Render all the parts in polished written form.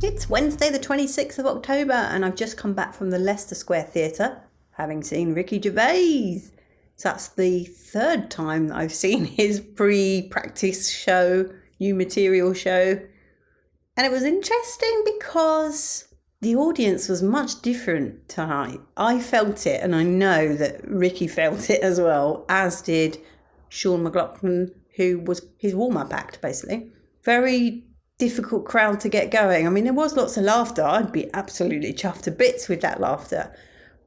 It's Wednesday the 26th of October and I've just come back from the Leicester Square Theatre, having seen Ricky Gervais. So that's the third time that I've seen his pre-practice show, new material show. And it was interesting because the audience was much different tonight. I felt it, and I know that Ricky felt it as well, as did Sean McLaughlin, who was his warm-up act, basically. Very difficult crowd to get going. I mean, there was lots of laughter. I'd be absolutely chuffed to bits with that laughter.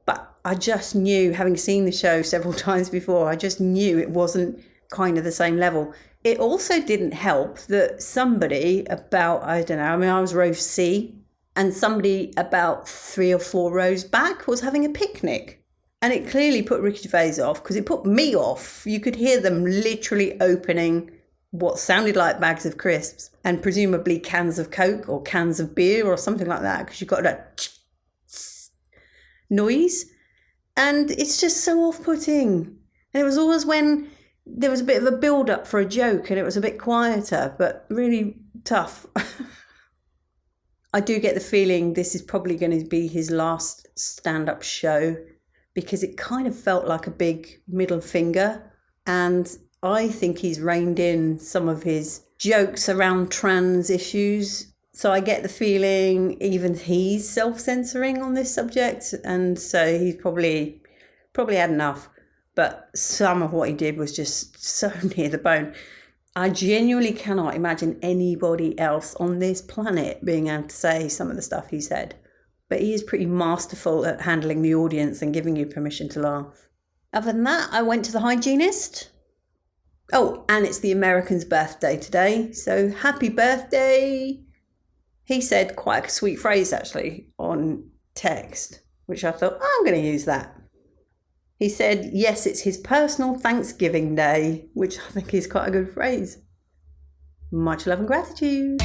But I just knew, having seen the show several times before, I just knew it wasn't kind of the same level. It also didn't help that somebody about, I don't know, I mean, I was row C, and somebody about 3 or 4 rows back was having a picnic. And it clearly put Ricky Gervais off, because it put me off. You could hear them literally opening what sounded like bags of crisps and presumably cans of Coke or cans of beer or something like that, because you've got that noise. And it's just so off-putting. And it was always when there was a bit of a build-up for a joke and it was a bit quieter, but really tough. I do get the feeling this is probably going to be his last stand-up show, because it kind of felt like a big middle finger. And I think he's reined in some of his jokes around trans issues. So I get the feeling even he's self-censoring on this subject. And so he's probably had enough. But some of what he did was just so near the bone. I genuinely cannot imagine anybody else on this planet being able to say some of the stuff he said. But he is pretty masterful at handling the audience and giving you permission to laugh. Other than that, I went to the hygienist. Oh, and it's the American's birthday today. So happy birthday. He said quite a sweet phrase, actually, on text, which I thought, I'm going to use that. He said, yes, it's his personal Thanksgiving day, which I think is quite a good phrase. Much love and gratitude.